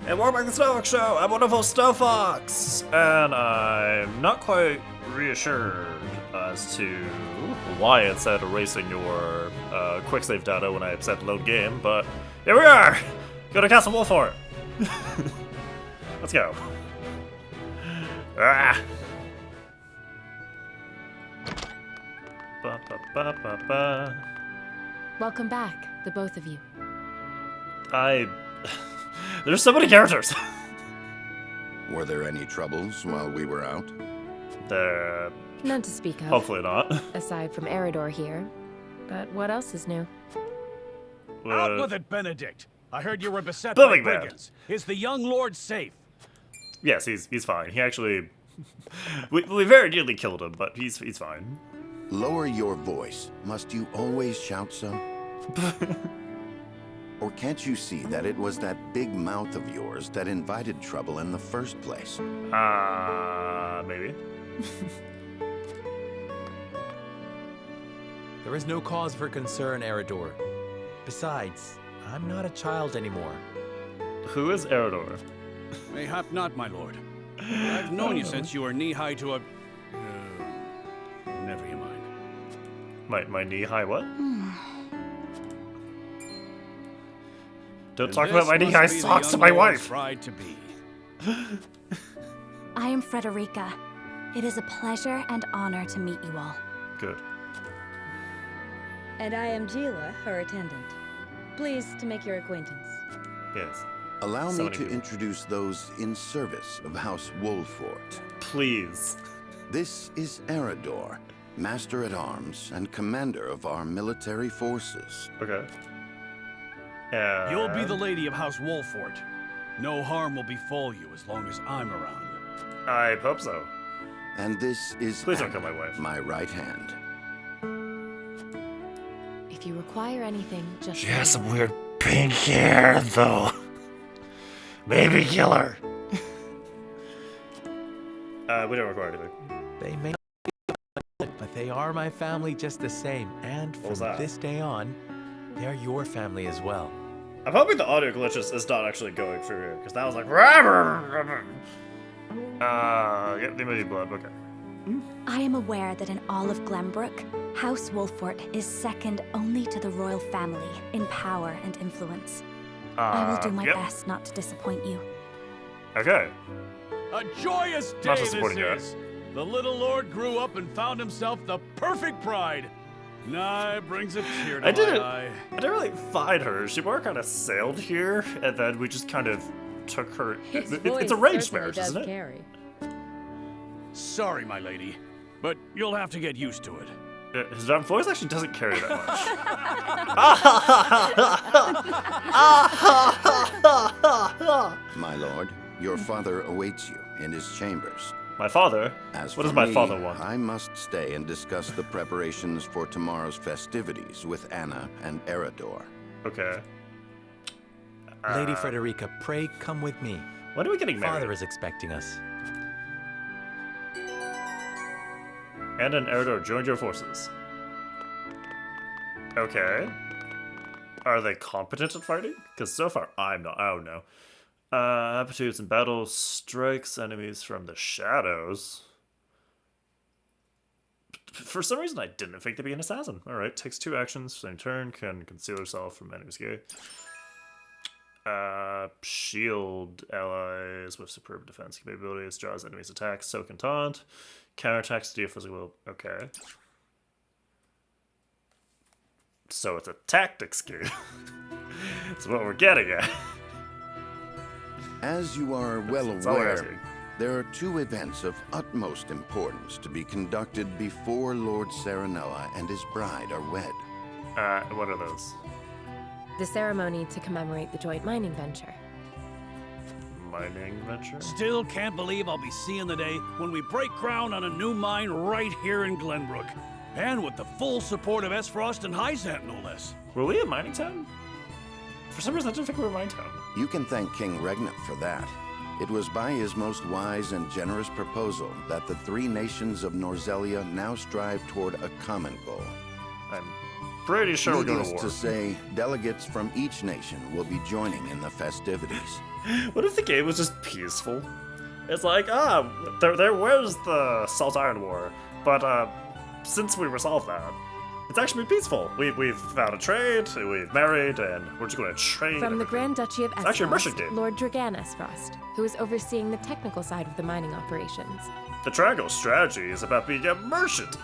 And welcome back to the SnowFox Show. I'm WonderfulSnowFox, and I'm not quite reassured as to why it said erasing your quick save data when I said load game, but here we are. Go to Castle Wolfort. Let's go. Ah. Ba, ba, ba, ba, ba. Welcome back, the both of you. There's so many characters. Were there any troubles while we were out? None to speak of. Hopefully not. Aside from Eridor here. But what else is new? Out with it, Benedict! I heard you were beset Building by man. brigands. Is the young lord safe? Yes, he's fine. He actually, we very nearly killed him, but he's fine. Lower your voice. Must you always shout so? Or can't you see that it was that big mouth of yours that invited trouble in the first place? Maybe. There is no cause for concern, Eridor. Besides, I'm not a child anymore. Who is Eridor? Mayhap not, my lord. I've known you since you were knee-high to a... never you mind. My knee-high what? Don't talk about my knee-high socks to my wife! Bride to be. I am Frederica. It is a pleasure and honor to meet you all. Good. And I am Gila, her attendant. Pleased to make your acquaintance. Yes. Allow So me many to people. introduce those in service of House Wolfort. Please. This is Eridor, Master-at-Arms and Commander of our military forces. Okay. You'll be the lady of House Wolfort. No harm will befall you as long as I'm around. I hope so. And this is Please don't Anna, kill my wife. my right hand. If you require anything, just She has some weird pink hair, though. Maybe kill her. We don't require anything. They may but they are my family just the same. And was from that? this day on, they're your family as well. I'm hoping the audio glitches is not actually going through here, because that was like... Yep, they may be blood, okay. I am aware that in all of Glenbrook, House Wolfort is second only to the royal family in power and influence. I will do my Yep. best not to disappoint you. Okay. A joyous Not day this disappointing yet. is. The little lord grew up and found himself the perfect bride. Nah, brings a tear to I didn't- my eye. I didn't really find her. She more kind of sailed here, and then we just kind of took her... His It's voice a arranged certainly marriage, does isn't it? carry. Sorry, my lady, but you'll have to get used to it. His voice actually doesn't carry that much. My lord, your father awaits you in his chambers. My father? As What for does my me, father want? I must stay and discuss the preparations for tomorrow's festivities with Anna and Eridor. Okay. Lady Frederica, pray come with me. When are we getting married? Father is expecting us. Anna and Eridor joined your forces. Okay. Are they competent at fighting? Because so far, I'm not. I don't know. Aptitudes in battle, strikes enemies from the shadows. For some reason, I didn't think to be an assassin. Alright, takes 2 actions, same turn, can conceal herself from enemies' gaze. Shield allies with superb defense capabilities, draws enemies' attacks, soak and taunt. Counterattacks deal physical. Okay. So it's a tactics game. That's what we're getting at. As you are well That's all we're aware, asking. there are 2 events of utmost importance to be conducted before Lord Serenella and his bride are wed. What are those? the ceremony to commemorate the joint mining venture. Mining venture? Still can't believe I'll be seeing the day when we break ground on a new mine right here in Glenbrook. And with the full support of S. Frost and Hyzant, no less. Were we a mining town? For some reason, I didn't think we were a mining town. You can thank King Regnant for that. It was by his most wise and generous proposal that the 3 nations of Norzelia now strive toward a common goal. I'm pretty sure we're going to Needless war. to say, delegates from each nation will be joining in the festivities. What if the game was just peaceful? It's like, there was the Salt Iron War, but since we resolved that, it's actually been peaceful. We've found a trade, we've married, and we're just going to trade. From the Grand Duchy of actually a merchant Esfrost, game. Lord Dragan Esfrost, who is overseeing the technical side of the mining operations. The triangle strategy is about being a merchant.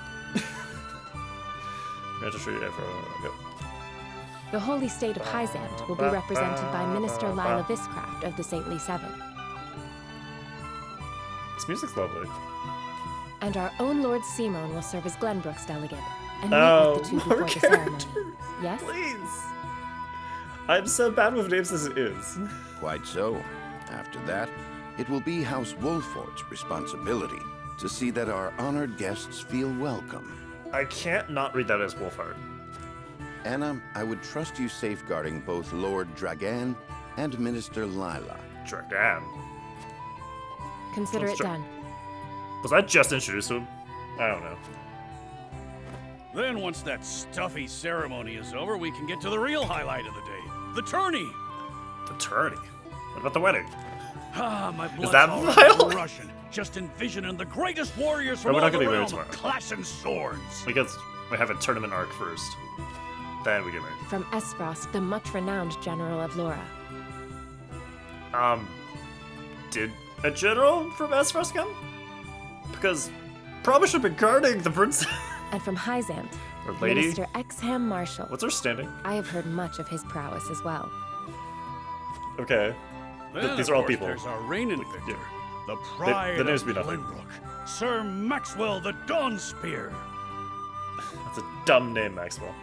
The Holy State of Hyzant will be represented by Minister Lila Viscraft of the Saintly Seven. This music's lovely. And our own Lord Simon will serve as Glenbrook's delegate and meet Oh, with the two more before the ceremony. characters. Yes? Please. I'm so bad with names as it is. Quite so. After that, it will be House Wolfort's responsibility to see that our honored guests feel welcome. I can't not read that as Wolfheart. Anna, I would trust you safeguarding both Lord Dragan and Minister Lila. Dragan. Consider it Sure. done. Was I just introduced to him? I don't know. Then once that stuffy ceremony is over, we can get to the real highlight of the day. The tourney! The tourney? What about the wedding? Ah, my blood's that already vital? rushing. Just envisioning the greatest warriors But from we're all not gonna the be married realm tomorrow. clashing swords. Because we have a tournament arc first. Then we get married. From Esfrost, the much-renowned General of Laura. Did a general from Esfrost come? Because probably should have been guarding the princess. And from Hyzant, Or lady. Minister Exham Marshall. What's her standing? I have heard much of his prowess as well. Okay. Then, These of are all course, people. There's our reigning victor, yeah. the pride the names of mean nothing. Glenbrook, Sir Maxwell the Dawnspear. That's a dumb name, Maxwell.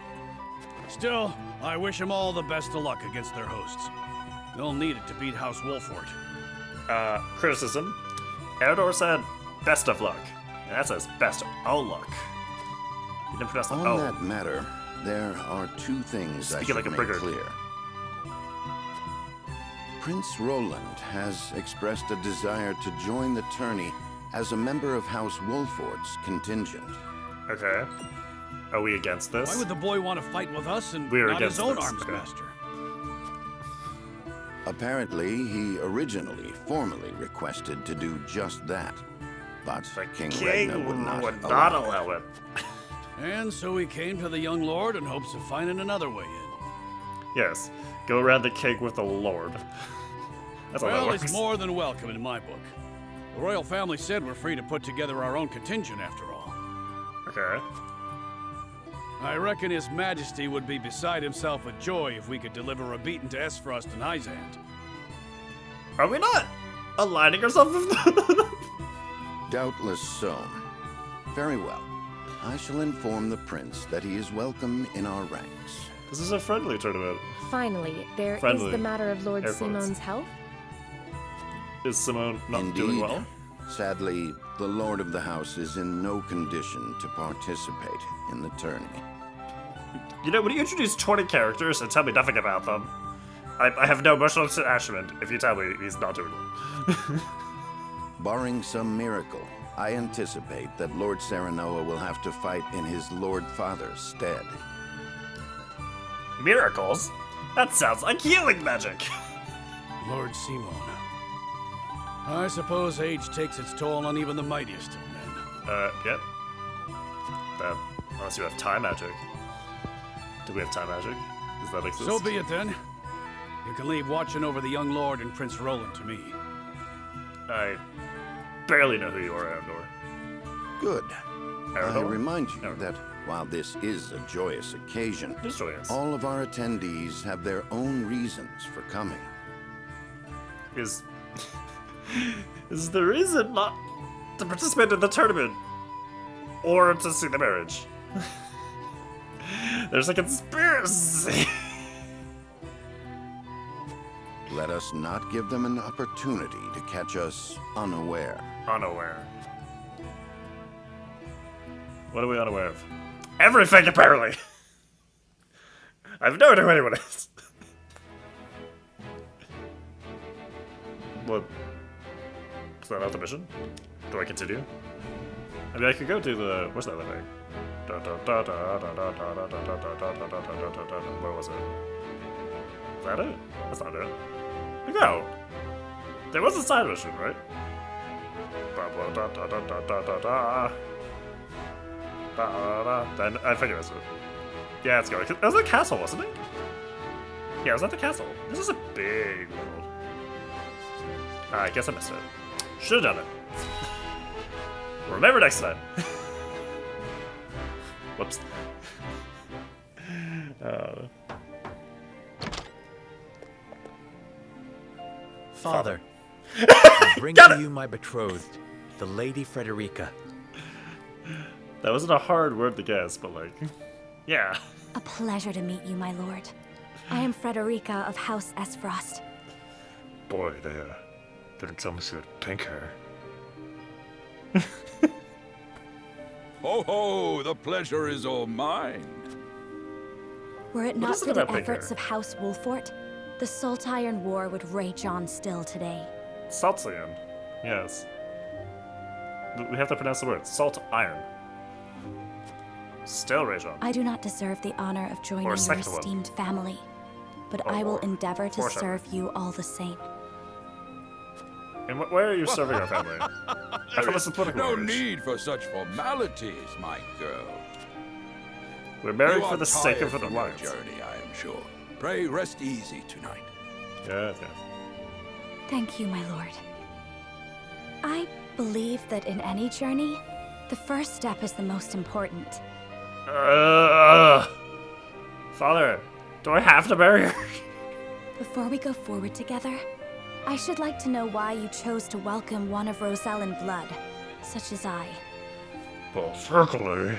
Still, I wish them all the best of luck against their hosts. They'll need it to beat House Wolfort. Criticism. Eridor said, best of luck. And that says best of luck. You didn't pronounce the On O. that matter, there are two things I Speaking should like a make brigand. clear. Prince Roland has expressed a desire to join the tourney as a member of House Wolfort's contingent. Okay. Are we against this? Why would the boy want to fight with us and We're not his against own this, arms okay. master? Apparently, he originally formally requested to do just that. But The King king Regna would not would allow not it. allow it. And so he came to the young lord in hopes of finding another way in. Yes. Go around the cake with the Lord. That's how that Well, works. he's more than welcome in my book. The royal family said we're free to put together our own contingent after all. Okay. I reckon His Majesty would be beside himself with joy if we could deliver a beating to Esfrost and Hyzant. Are we not aligning ourselves with them? Doubtless so. Very well. I shall inform the prince that he is welcome in our ranks. This is a friendly tournament. Finally, there is Friendly. the matter of Lord Air quotes. Simon's health. Is Simone not Indeed. doing well? Sadly, the lord of the house is in no condition to participate in the tourney. You know, when you introduce 20 characters and tell me nothing about them, I have no emotional attachment if you tell me he's not doing well. Barring some miracle, I anticipate that Lord Serenoa will have to fight in his Lord Father's stead. Miracles? That sounds like healing magic. Lord Simon. I suppose age takes its toll on even the mightiest of men. Yep. Unless you have time magic. Do we have time magic? Does that exist? So be it then. You can leave watching over the young lord and Prince Roland to me. Uh, I barely know who you are, Eridor. Good. I Eridor? remind you Eridor. that while this is a joyous occasion, Just join us. all of our attendees have their own reasons for coming. Is the reason not to participate in the tournament or to see the marriage? There's a conspiracy. Let us not give them an opportunity to catch us unaware. Unaware. What are we unaware of? Everything, apparently. I have no idea who anyone is. What? Is that not the mission? Do I continue? I mean, I could go do the... Where's that other thing? Do Where was it? Is that it? That's not it. No! There was a side mission, right? Then I think it was it. Yeah, it's going. It was a castle, wasn't it? Yeah, it was at the castle. This is a big world. I guess I missed it. Should have done it. Remember next time. Whoops. Father, I bring to you my betrothed, the Lady Frederica. That wasn't a hard word to guess, but like, yeah. A pleasure to meet you, my lord. I am Frederica of House Esfrost. Boy, they didn't tell me to thank her. Ho ho, the pleasure is all mine. Were it What not is it for the about efforts Baker? of House Wolfort, the Salt Iron War would rage on still today. Salt iron. Yes. We have to pronounce the word. Salt iron. Still rage on. I do not deserve the honor of joining your second one. esteemed family, but Oh, I will or endeavor to foreshadow. serve you all the same. And where are you serving our family? I thought this was political. No marriage. need for such formalities, my girl. We're married You for are the sake tired of an from your alliance. journey, I am sure. Pray rest easy tonight. Yes, yes. Thank you, my lord. I believe that in any journey, the first step is the most important. Father, do I have to marry her? Before we go forward together, I should like to know why you chose to welcome one of Rosellan blood, such as I. Well, certainly.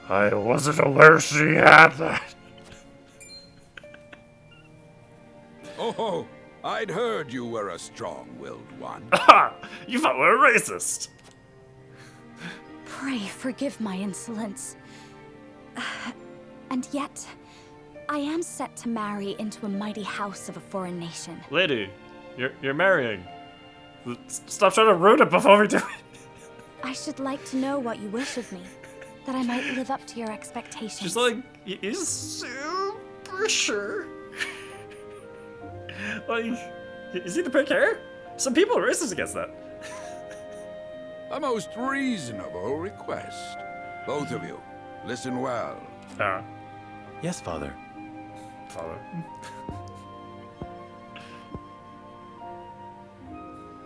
I wasn't aware she had that. Oh, I'd heard you were a strong-willed one. Ha! You thought we were racist. Pray forgive my insolence. And yet, I am set to marry into a mighty house of a foreign nation. Lady, you're marrying. Stop trying to ruin it before we do it. I should like to know what you wish of me, that I might live up to your expectations. She's like, you're super sure. Like, you see the pink hair? Some people are racist against that. A most reasonable request. Both of you, listen well. Yes, Father. Father.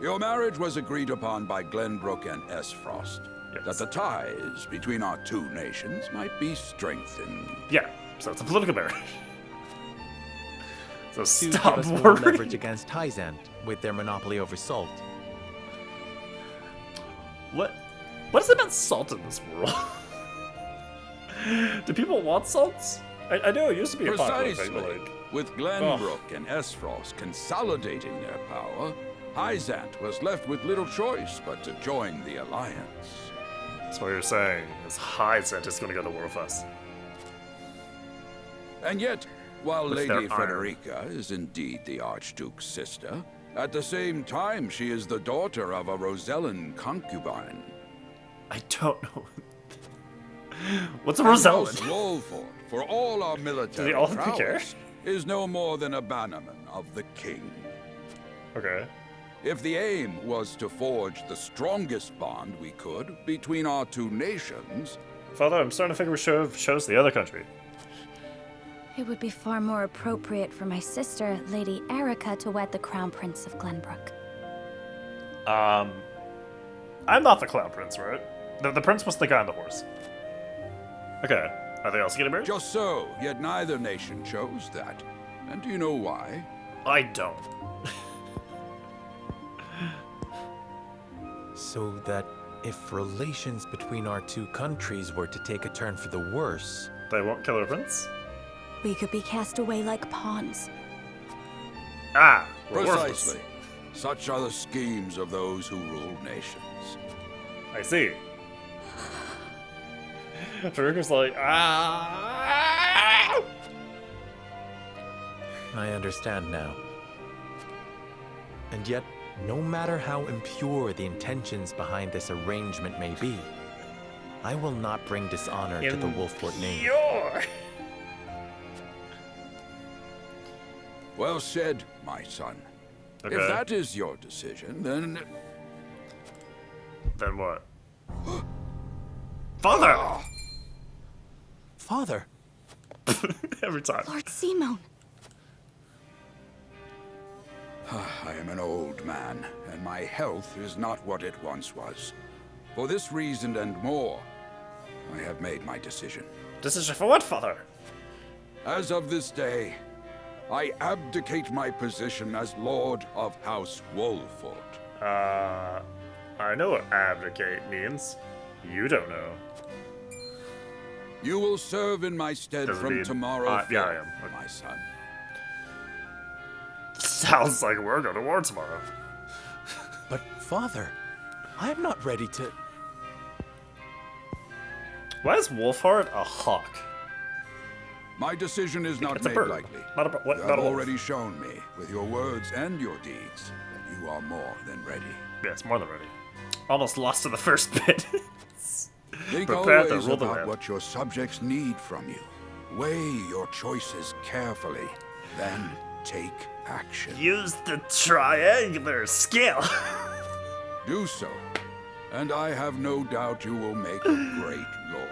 Your marriage was agreed upon by Glenbrook and Esfrost. Yes. That the ties between our two nations might be strengthened. Yeah, so it's a political marriage. So To stop give us more worrying. leverage against Hyzant with their monopoly over salt. What is it about salt in this world? Do people want salts? I know it used to be a popular thing, Precisely. but like, With Glenbrook and Esfrost consolidating their power, Hyzant was left with little choice but to join the alliance. that's what you're saying. Is Hyzant is going to go to war with us. And yet, while With their Lady honor. Frederica is indeed the Archduke's sister, at the same time she is the daughter of a Rosellan concubine. I don't know. What's a And House Rosellan? Wolford, for all our military all have pink hair? prowess, is no more than a bannerman of the king. Okay. If the aim was to forge the strongest bond we could between our two nations, Father, I'm starting to think we should have chose the other country. It would be far more appropriate for my sister, Lady Erica, to wed the Crown Prince of Glenbrook. I'm not the clown prince, right? The prince was the guy on the horse. Okay. Are they also getting married? just so, yet neither nation chose that. And do you know why? I don't. So that if relations between our two countries were to take a turn for the worse, They won't kill our prince? We could be cast away like pawns. Ah, we're worthless. Precisely. Such are the schemes of those who rule nations. I see. Farouk's like, ah! I understand now. And yet, no matter how impure the intentions behind this arrangement may be, I will not bring dishonor to the Wolfport name. Well said, my son. Okay. If that is your decision, then... Then what? Father! Father! Every time. Lord Simone. I am an old man, and my health is not what it once was. For this reason and more, I have made my decision. Decision for what, Father? As of this day, I abdicate my position as Lord of House Wolford. I know what abdicate means. You don't know. You will serve in my stead Doesn't from mean- tomorrow yeah, I forth, am. Okay. my son. Sounds like we're going to war tomorrow. But, Father, I am not ready to... Why is Wolfhard a hawk? My decision is not It's a made bird. lightly. Not a bird. What? You Not have a wolf. already shown me, with your words and your deeds, that you are more than ready. Yes, more than ready. Almost lost to the first bit. Think Prepare to always rule the about land. what your subjects need from you. Weigh your choices carefully, then take action. Use the triangular scale. Do so, and I have no doubt you will make a great lord.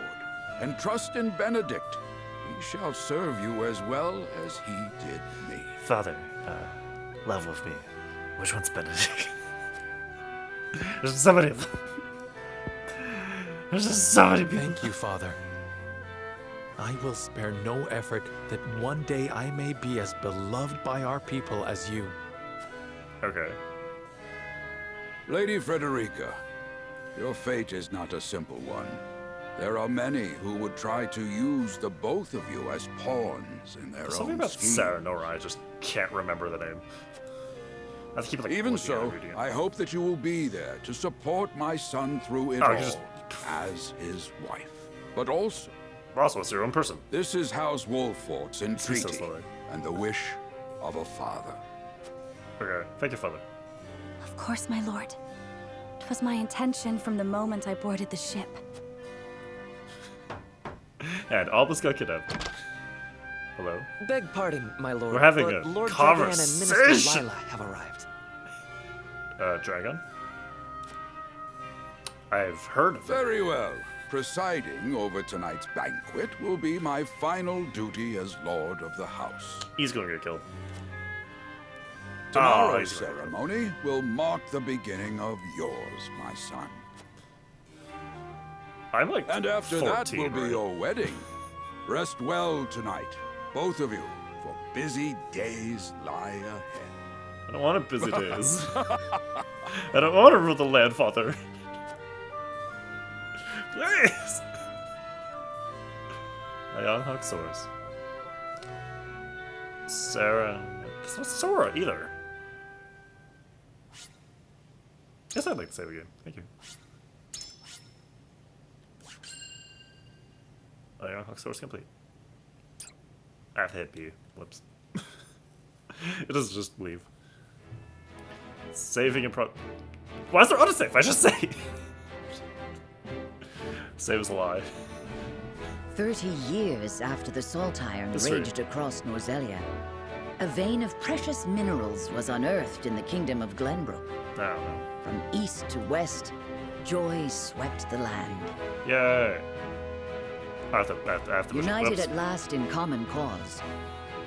And trust in Benedict. He shall serve you as well as he did me. Father, level with me. Which one's Benedict? There's so many of them. There's just so many people. Thank you, Father. I will spare no effort that one day I may be as beloved by our people as you. Okay. Lady Frederica, your fate is not a simple one. There are many who would try to use the both of you as pawns in their There's something own about scheme. Sarah Nora, I just can't remember the name. I have to keep like Even looking at so, it, reading it. I hope that you will be there to support my son through it Oh, all, you just- as his wife. But also, Also, it's your own person. this is House Wolford's Speak so entreaty slowly. and the wish of a father. Okay, thank you, Father. Of course, my lord. It was my intention from the moment I boarded the ship. And Albus got kidnapped. Hello? Beg pardon, my lord. We're having but a Lord Dragan and Minister conversation. Lila have arrived. Dragon? I've heard of it. Very well. Presiding over tonight's banquet will be my final duty as Lord of the House. He's gonna get killed. Tomorrow's he's gonna get killed. ceremony will mark the beginning of yours, my son. I'm like And after 14, that will be right? your wedding. Rest well tonight, both of you, for busy days lie ahead. I don't want a busy days. I don't want to rule the land, Father. Please! A young Huxors. Sarah. It's not Sora either. Guess I'd like to save again. Thank you. A young Huxors complete. I have to hit B. Whoops. It doesn't just leave. Saving and Why is there autosave? I just say. Save is a lie. 30 years after the salt iron That's right. raged across Norzelia, a vein of precious minerals was unearthed in the kingdom of Glenbrook. I don't know. From east to west, joy swept the land. Yay. I have to United whoops. at last in common cause,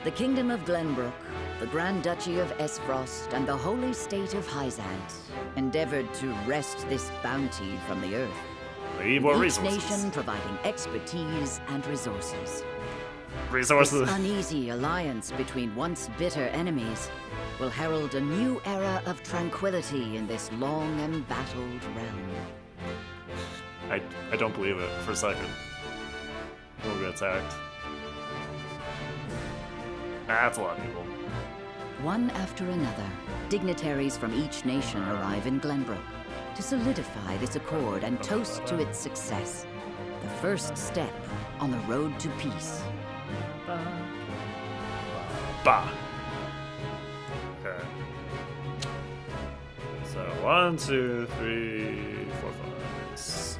the kingdom of Glenbrook, the Grand Duchy of Esfrost, and the holy state of Hyzant endeavored to wrest this bounty from the earth. We need more Each resources. nation providing expertise and resources. Resources. This uneasy alliance between once bitter enemies will herald a new era of tranquility in this long embattled realm. I don't believe it for a second. We'll get attacked. That's a lot of people. One after another, dignitaries from each nation arrive in Glenbrook to solidify this accord and toast to its success. The first step on the road to peace. Bah. Okay. So 1, 2, 3, 4, 5,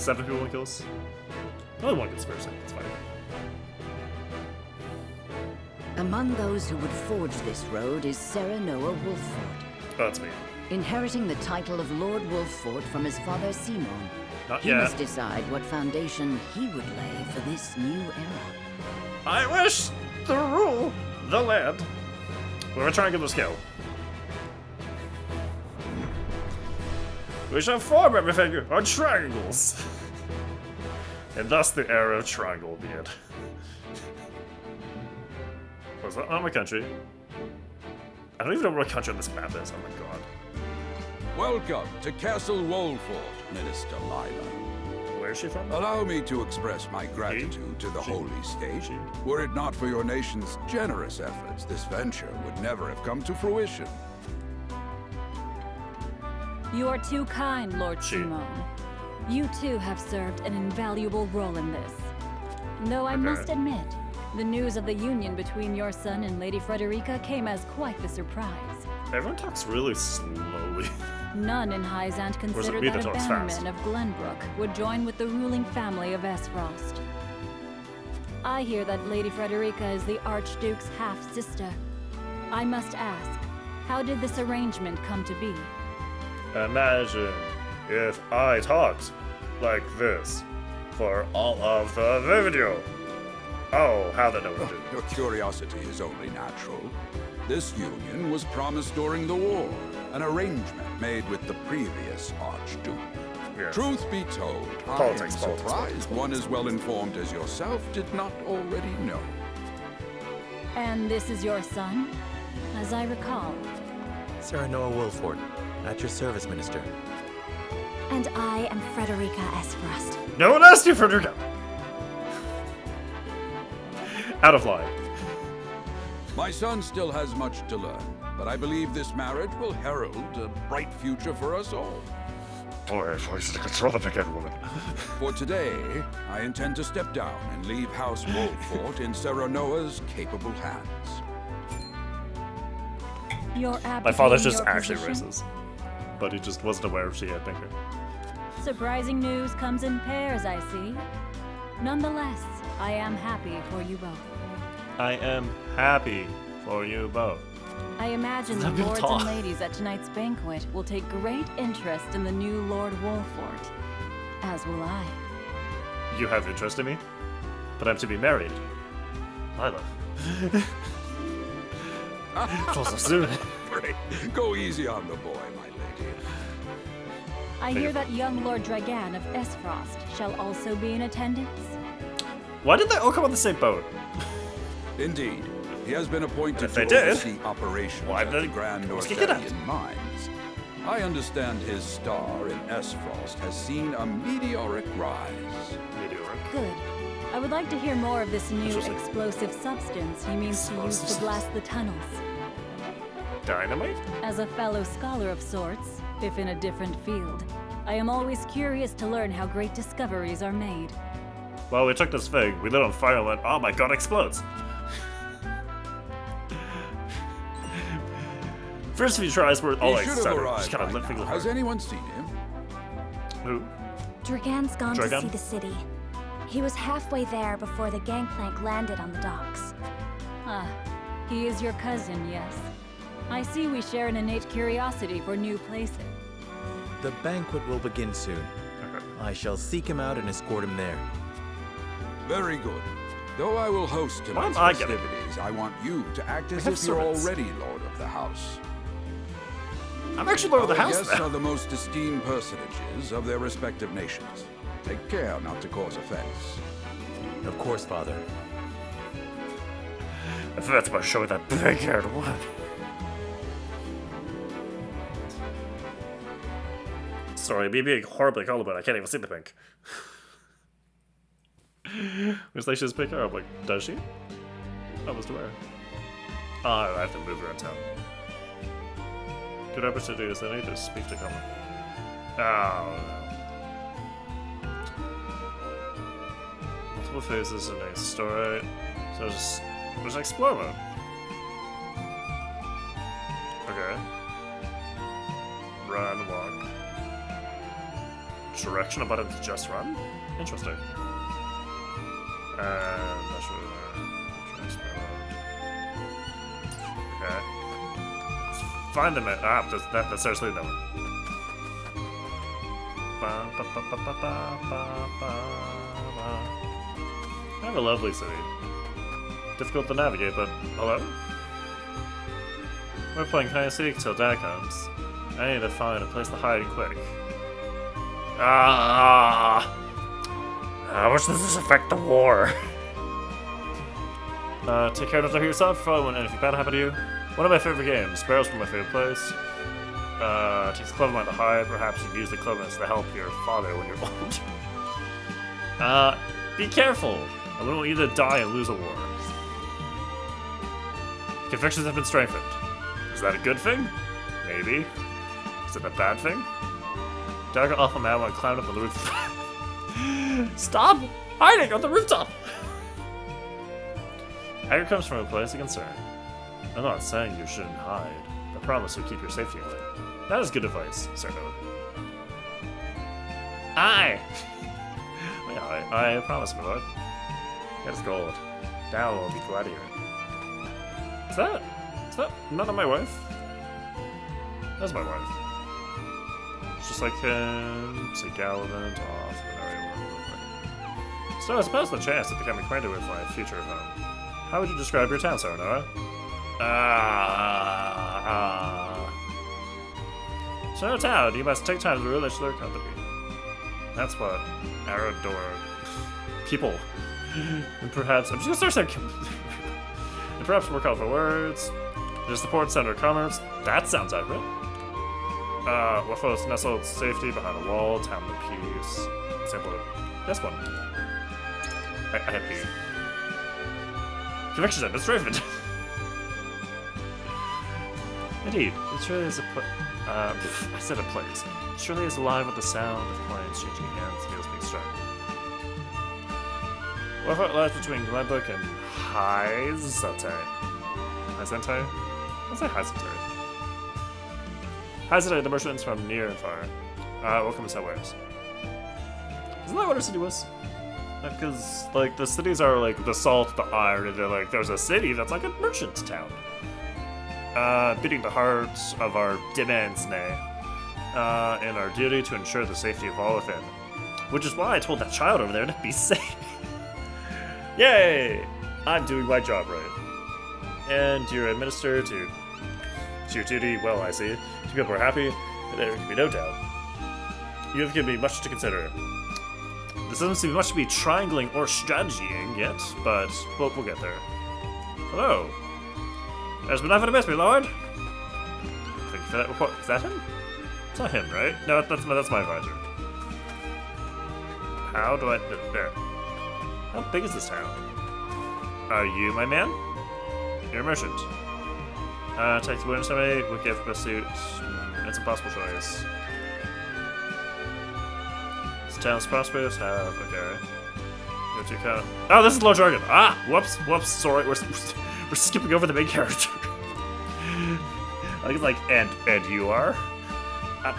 7 people in kills. Only one conspiracy, it's fine. Among those who would forge this road is Serenoa Wolffort. Oh, that's me. Inheriting the title of Lord Wolffort from his father Simon, Not he yet. must decide what foundation he would lay for this new era. I wish to rule the land with a triangular scale. We shall form everything on triangles. And thus the era of triangle will be it. Was that not my country? I don't even know what country on this map is, oh my god. Welcome to Castle Wolffort, Minister Lila. Where is she from? Allow me to express my gratitude to the Holy State. Were it not for your nation's generous efforts, this venture would never have come to fruition. You are too kind, Lord Simon. You too have served an invaluable role in this. Though I must admit, the news of the union between your son and Lady Frederica came as quite the surprise. Everyone talks really slowly. None in Hyzant considered me that that a talks bannerman fast? of Glenbrook would join with the ruling family of Esfrost. I hear that Lady Frederica is the Archduke's half-sister. I must ask, how did this arrangement come to be? Imagine if I talked like this for all of the video. Oh, how the no one do. Your curiosity is only natural. This union was promised during the war, an arrangement made with the previous Archduke. Yes. Truth be told, I am surprised one as well informed as yourself did not already know. And this is your son, as I recall. Serenoa Wolffort, at your service, Minister. And I am Frederica Esfrost. No one asked you, Frederica! Out of line. My son still has much to learn, but I believe this marriage will herald a bright future for us all. Boy, if I used to control the big-headed woman. For today, I intend to step down and leave House Wolffort in Serenoa's capable hands. You're My father's just your actually position? racist. But he just wasn't aware she had pink hair. Surprising news comes in pairs, I see. Nonetheless, I am happy for you both. I am happy for you both. I imagine the Let me lords talk. and ladies at tonight's banquet will take great interest in the new Lord Wolffort, as will I. You have interest in me? But I'm to be married. Lila. So soon. Great. Go easy on the boy, my lady. I hear that young Lord Dragan of Esfrost shall also be in attendance. Why did they all come on the same boat? Indeed. He has been appointed If to they did, oversee operations why at did the they Grand let's kick it out? Northerian mines. I understand his star in Esfrost has seen a meteoric rise. Meteoric. Good. I would like to hear more of this new Interesting. explosive substance he means to use to blast the tunnels. Dynamite? As a fellow scholar of sorts, if in a different field, I am always curious to learn how great discoveries are made. Well, we took this fig, we lit it on fire and went, oh my god, it explodes. First few tries were all He like should have started, arrived just kind of by lit things now. apart. Has anyone seen him? Who? Dragan's gone to Dragan? see the city. He was halfway there before the gangplank landed on the docks. Ah, he is your cousin, yes. I see we share an innate curiosity for new places. The banquet will begin soon. I shall seek him out and escort him there. Very good. Though I will host Why am tonight's I getting- festivities, I want you to act as have if you're servants. already Lord of the House. I'm actually Lord of the Our House guests now. are the most esteemed personages of their respective nations. Take care not to cause offense. Of course, Father. I think that's about showing that big-haired woman. Sorry, me being horribly colorblind, I can't even see the pink. It's like she has pink hair. I'm like, does she? I was aware. Oh, I have to move around town. Good opportunities, I need to speak to Common. Oh, no. Multiple phases in a story. So just explore mode. Okay. Run, walk. directional button to just run? Interesting. That should okay. Let's find them at that's seriously no one. I have a lovely city. Difficult to navigate, but hello? We're playing hide and seek till Dad comes. I need to find a place to hide quick. How much does this affect the war? Take care of yourself when anything bad happen to you. One of my favorite games. Sparrow's from my favorite place. Takes a clever mind to hide. Perhaps you can use the cleverness to help your father when you're old. Be careful. I wouldn't want you to die and lose a war. Convictions have been strengthened. Is that a good thing? Maybe. Is it a bad thing? Dagger awful man when I climbed up on the roof. Stop hiding on the rooftop! Anger comes from a place of concern. I'm not saying you shouldn't hide, but promise you'll keep your safety in mind. That is good advice, Sir Noah. I promise, my lord. Get his gold. Now will be glad to hear it. Is that not my wife? That's my wife. It's just like him, say Gallivant off, and so I suppose the chance to become acquainted with my future home. How would you describe your town, Sir Noah? So town, you must take time to relish their company. That's what Arador people. And perhaps I'm just gonna start saying and perhaps more colorful words. Just support center of commerce. That sounds accurate. Waffles nestled safety behind a wall, town of peace. Sample it. This one. I had the convictions have been strengthened. Indeed, it surely is a I said a place. It surely is alive with the sound of coins changing hands and wheels being struck. What lies between Glenbrook and Hyzente? Hyzente? Let's say Hyzente. Hyzente, the merchants from near and far. Welcome to Subways. Isn't that what our city was? Because, like, the cities are like the salt, the iron, and they're like, there's a city that's like a merchant town. Beating the hearts of our demands, nay, and our duty to ensure the safety of all within. Which is why I told that child over there to be safe. Yay! I'm doing my job right. And you're administered to your duty, well, I see. If people are happy, there can be no doubt. You have given me much to consider. This doesn't seem much to be triangling or strategying yet, but we'll get there. Hello. There's been nothing to miss me, Lord. Thank you for that report. Is that him? It's not him, right? No, that's my advisor. How do I... There. How big is this town? Are you my man? You're a merchant. Take the wooden survey, wicked for pursuit. It's a possible choice. This town's prosperous, have... Okay. Go to account. Oh, this is Lord Dragon! Ah! Whoops! Sorry, we're skipping over the main character. I think it's like, and you are? An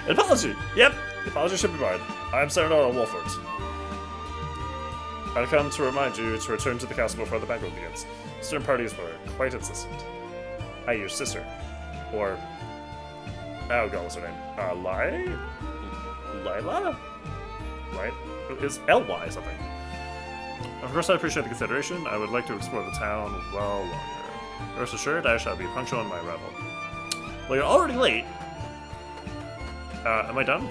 apology! Yep! The apology should be mine. I'm Senator Wolford. I've come to remind you to return to the castle before the banquet begins. Certain parties were quite insistent. Your sister. Or... Oh god, what's her name? Lila? Right? Is L-Y something. Of course, I appreciate the consideration. I would like to explore the town well longer. Rest assured, I shall be punctual in my arrival. Well, you're already late. Am I done?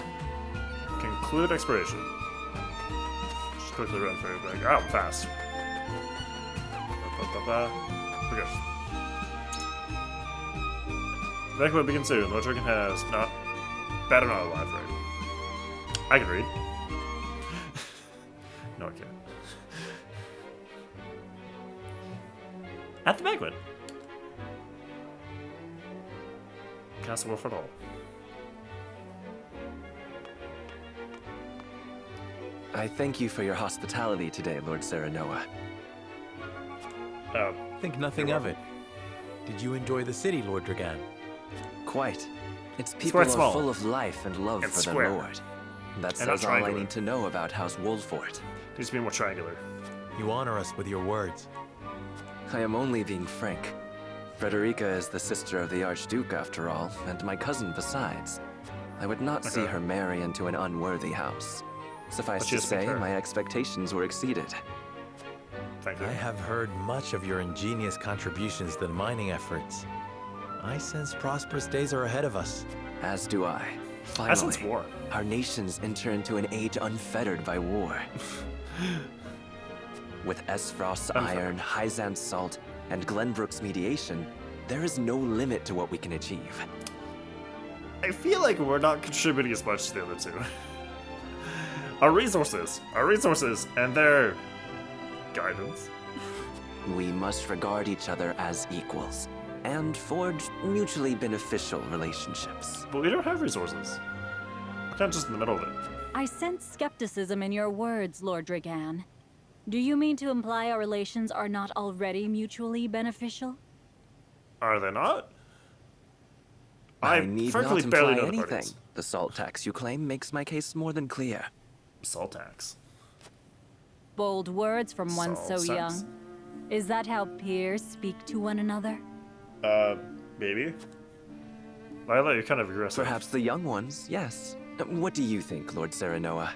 Conclude exploration. Just quickly run through. Like, oh, I'm fast. We're good. The banquet begins soon. Lord Dragon has not... Bad or not alive, right? I can read. No, I can't. At the banquet. Castle Wolford Hall. I thank you for your hospitality today, Lord Serenoa. Think nothing of it. Did you enjoy the city, Lord Dragan? Quite. Its people are full of life and love for their lord. That And not says all I triangular. need to know about House Wolfort. Needs to be more triangular. You honor us with your words. I am only being frank. Frederica is the sister of the Archduke, after all, and my cousin besides. I would not see her marry into an unworthy house. Suffice to say, my expectations were exceeded. Thank you. I have heard much of your ingenious contributions to the mining efforts. I sense prosperous days are ahead of us. As do I. I sense Finally, war. our nations enter into an age unfettered by war. With Esfrost's iron, Hyzant's salt, and Glenbrook's mediation, there is no limit to what we can achieve. I feel like we're not contributing as much as the other two. Our resources, and their guidance. We must regard each other as equals, and forge mutually beneficial relationships. But we don't have resources. We're kind of just in the middle of it. I sense skepticism in your words, Lord Dragan. Do you mean to imply our relations are not already mutually beneficial? Are they not? I need frankly not barely imply know the anything. parties. The salt tax you claim makes my case more than clear. Salt tax. Bold words from one so Salt young. tax? Is that how peers speak to one another? Maybe. Lila, you're kind of aggressive. Perhaps the young ones, yes. What do you think, Lord Serenoa?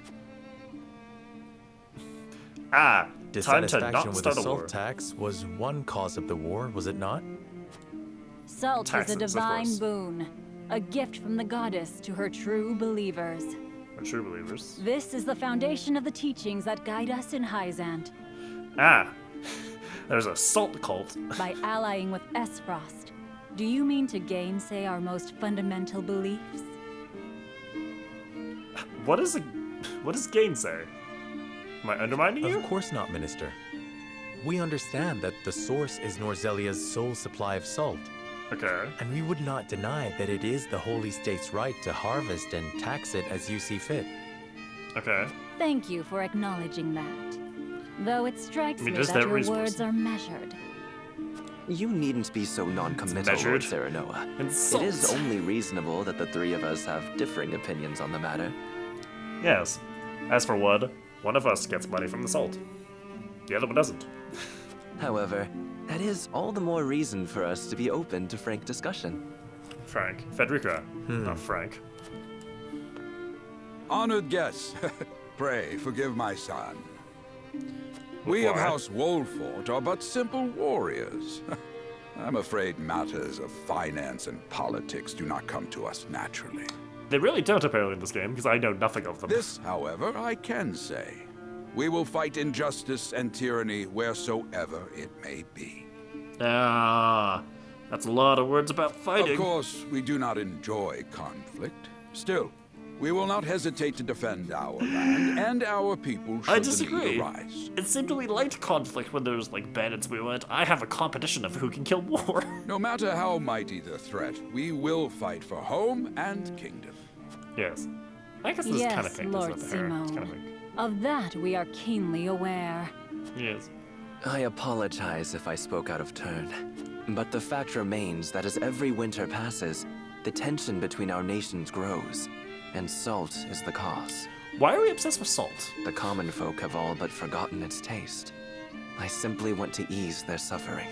Time to Dissatisfaction not with start the a war. salt tax was one cause of the war, was it not? Salt Taxes, is a of divine course. boon, a gift from the goddess to her true believers. We're true believers. This is the foundation of the teachings that guide us in Hyzant. There's a salt cult. By allying with Esfrost, do you mean to gainsay our most fundamental beliefs? What does gainsay? Am I undermining you? Of course not, Minister. We understand that the source is Norzelia's sole supply of salt. Okay. And we would not deny that it is the Holy State's right to harvest and tax it as you see fit. Okay. Thank you for acknowledging that. Though it strikes me just that that your resource. words are measured. You needn't be so non-committal, Lord measured. Serenoa. And It salt. is only reasonable that the three of us have differing opinions on the matter. Yes. As for one of us gets money from the salt. The other one doesn't. However, that is all the more reason for us to be open to frank discussion. Frank. Federica. Not Frank. Honored guests, pray forgive my son. We of Why? House Wolfort are but simple warriors. I'm afraid matters of finance and politics do not come to us naturally. They really don't apparently in this game, because I know nothing of them. This, however, I can say. We will fight injustice and tyranny wheresoever it may be. That's a lot of words about fighting. Of course, we do not enjoy conflict. Still, we will not hesitate to defend our land and our people should I the disagree. need arise. It seemed to me light conflict when there's like bandits we went. I have a competition of who can kill more. No matter how mighty the threat, we will fight for home and kingdom. Yes. I guess this is kind of Yes, pink. Lord This is not the hair. It's kind of Simone. pink. Of that we are keenly aware. Yes. I apologize if I spoke out of turn, but the fact remains that as every winter passes, the tension between our nations grows, and salt is the cause. Why are we obsessed with salt? The common folk have all but forgotten its taste. I simply want to ease their suffering.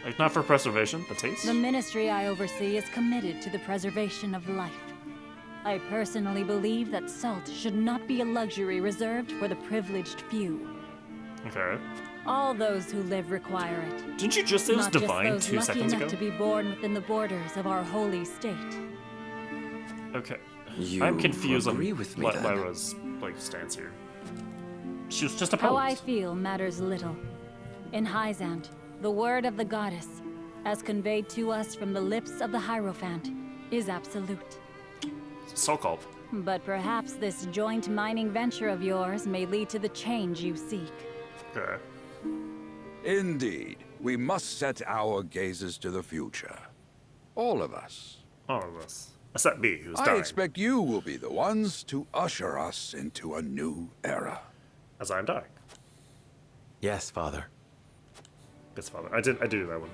Like, not for preservation, the taste? The ministry I oversee is committed to the preservation of life. I personally believe that salt should not be a luxury reserved for the privileged few. Okay. All those who live require it. Didn't you just say it was Not divine just 2 those lucky seconds enough ago? to be born within the borders of our holy state. Okay. You I'm confused on agree with me, then? Lyra's like stance here. She was just How I opposed. feel matters little. In Hyzant, the word of the goddess, as conveyed to us from the lips of the Hierophant, is absolute. So-called. But perhaps this joint mining venture of yours may lead to the change you seek. Okay. Indeed, we must set our gazes to the future. All of us. All of us. Except me, who's I dying. expect you will be the ones to usher us into a new era. As I'm dying. Yes, Father. Yes, Father. I did do that one.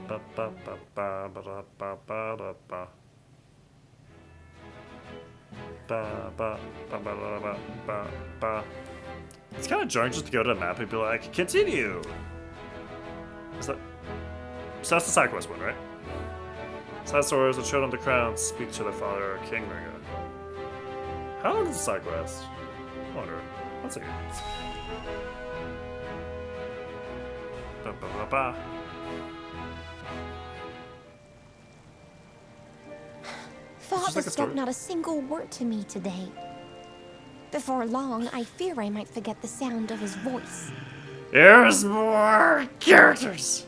Ba, ba, ba, ba, ba, da, ba, ba, da, ba. Ba, ba, ba, ba, ba, ba, ba, ba. It's kind of jarring just to go to the map and be like, continue! Is that... So that's the side quest one, right? Side stories that showed on the crown speak to their father, King Ringa. How long is the side quest? I wonder. Let's see. Ba, ba, ba, ba. Father like a story. spoke not a single word to me today. Before long, I fear I might forget the sound of his voice. There's more characters!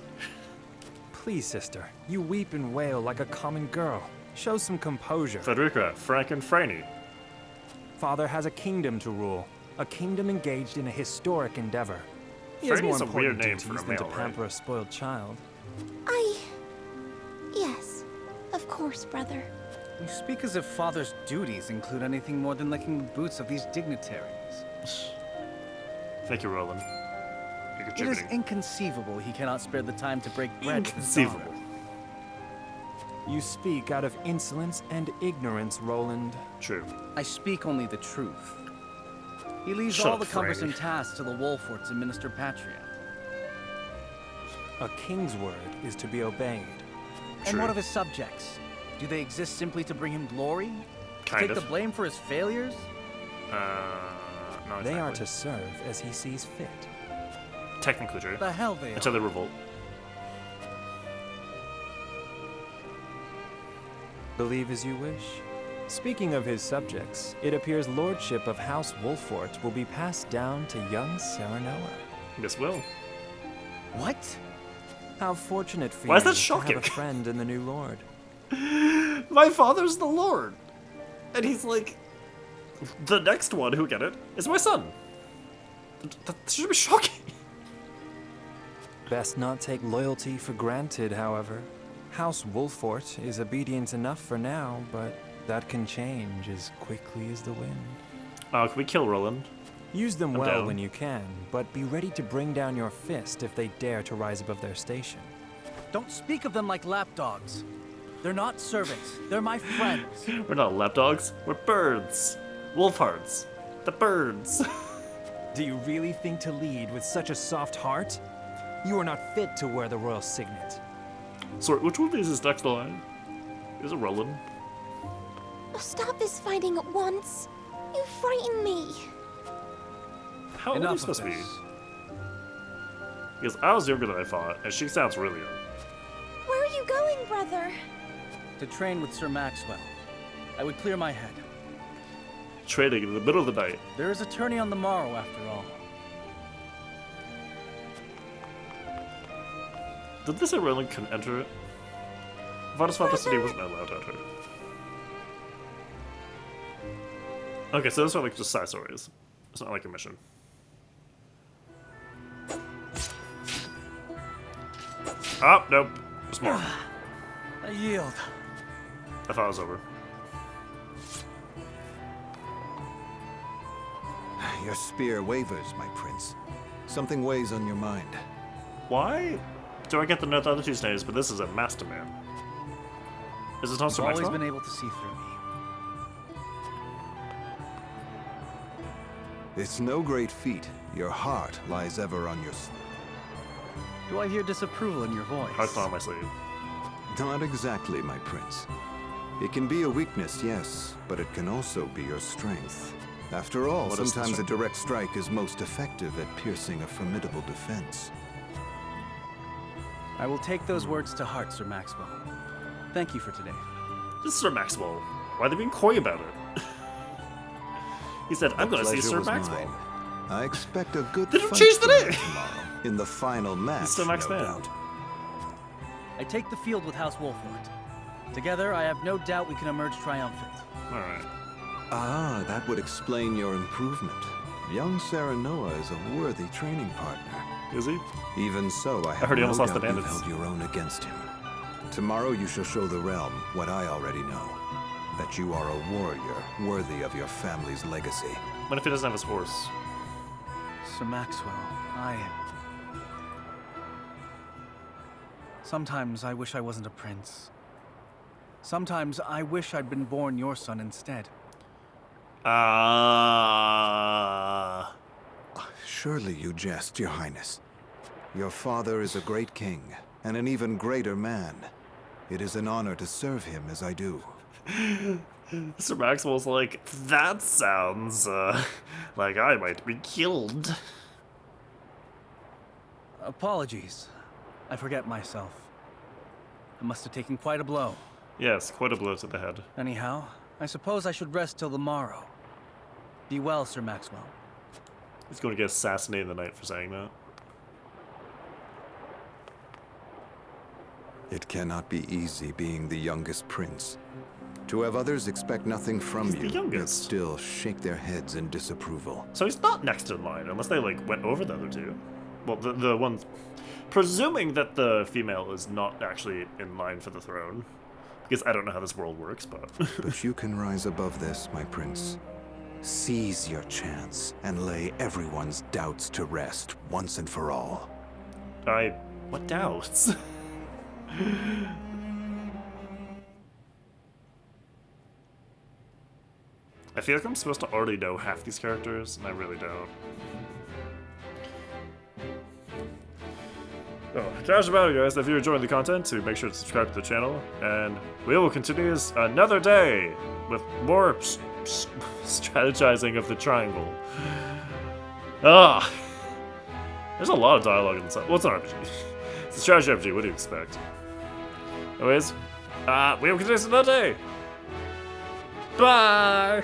Please, sister, you weep and wail like a common girl. Show some composure. Frederica, Frank, and Franny. Father has a kingdom to rule, a kingdom engaged in a historic endeavor. He has more Franny's a weird important name for duties a than to male, right? pamper a spoiled child. Yes, of course, brother. You speak as if Father's duties include anything more than licking the boots of these dignitaries. Thank you, Roland. You're It is contributing. inconceivable he cannot spare the time to break bread with his Inconceivable. daughter. You speak out of insolence and ignorance, Roland. True. I speak only the truth. He leaves Shut all up, the cumbersome Franny. tasks to the Wolforts and Minister Patria. A king's word is to be obeyed. And True. what of his subjects? Do they exist simply to bring him glory? To Kind take of. the blame for his failures? No, They are exactly. to serve as he sees fit. Technically true. The hell they Until are. they revolt. Believe as you wish. Speaking of his subjects, it appears lordship of House Wolfort will be passed down to young Serenoa. This will. What? How fortunate for Why you is that to shocking? have a friend in the new lord. My father's the Lord! And he's like, the next one who get it is my son. That should be shocking. Best not take loyalty for granted, however. House Wolfort is obedient enough for now, but that can change as quickly as the wind. Oh, can we kill Roland? Use them I'm well down. when you can, but be ready to bring down your fist if they dare to rise above their station. Don't speak of them like lapdogs. They're not servants. They're my friends. We're not lapdogs, we're birds. Wolfhards. The birds. Do you really think to lead with such a soft heart? You are not fit to wear the royal signet. Sorry, which one of these is next line? Is it Roland? Stop this fighting at once. You frighten me. How old are you Enough supposed of to be? this. Because I was younger than I thought, and she sounds really young. Where are you going, brother? To train with Sir Maxwell. I would clear my head. Trading in the middle of the night. There is a tourney on the morrow, after all. Did they say Roland couldn't enter it? I thought the city wasn't allowed to enter. Okay, so those are like just side stories. It's not like a mission. Oh, nope. There's more. I yield. I thought it was over. Your spear wavers, my prince. Something weighs on your mind. Why do I get to know the other two names, but this is a master man? Is this not You've Sir always Maxwell? been able to see through me. It's no great feat. Your heart lies ever on your sleeve. Do I hear disapproval in your voice? Heart's not on my sleeve. Not exactly, my prince. It can be a weakness, yes, but it can also be your strength. After all, What is the sometimes a strength? direct strike is most effective at piercing a formidable defense. I will take those words to heart, Sir Maxwell. Thank you for today. This is Sir Maxwell. Why are they being coy about it? He said, I'm The gonna see pleasure Sir was Maxwell. mine. I expect a good They don't fight change the from you name. tomorrow in the final match, Sir Max no Man. doubt. I take the field with House Wolfort. Together, I have no doubt we can emerge triumphant. Alright. Ah, that would explain your improvement. Young Serenoa is a worthy training partner. Is he? Even so, I have heard he no almost lost the doubt you've bandits. held your own against him. Tomorrow you shall show the realm what I already know. That you are a warrior worthy of your family's legacy. What if he doesn't have his horse? Sir Maxwell, Sometimes I wish I wasn't a prince. Sometimes I wish I'd been born your son instead. Surely you jest, Your Highness. Your father is a great king, and an even greater man. It is an honor to serve him as I do. Sir Maxwell's like, that sounds, like I might be killed. Apologies. I forget myself. I must have taken quite a blow. Yes, quite a blow to the head. Anyhow, I suppose I should rest till the morrow. Be well, Sir Maxwell. He's going to get assassinated in the night for saying that. It cannot be easy being the youngest prince. To have others expect nothing from He's the you, yet youngest. still shake their heads in disapproval. So he's not next in line, unless they, like, went over the other two. Well, the ones... Presuming that the female is not actually in line for the throne. Because I don't know how this world works, but... But you can rise above this, my prince. Seize your chance and lay everyone's doubts to rest once and for all. What doubts? I feel like I'm supposed to already know half these characters, and I really don't. Oh, cash about it, guys. If you're enjoying the content, to make sure to subscribe to the channel, and we will continue this another day with more strategizing of the triangle. There's a lot of dialogue in this. Well, it's an RPG. It's a strategy RPG. What do you expect? Anyways, we will continue this another day. Bye.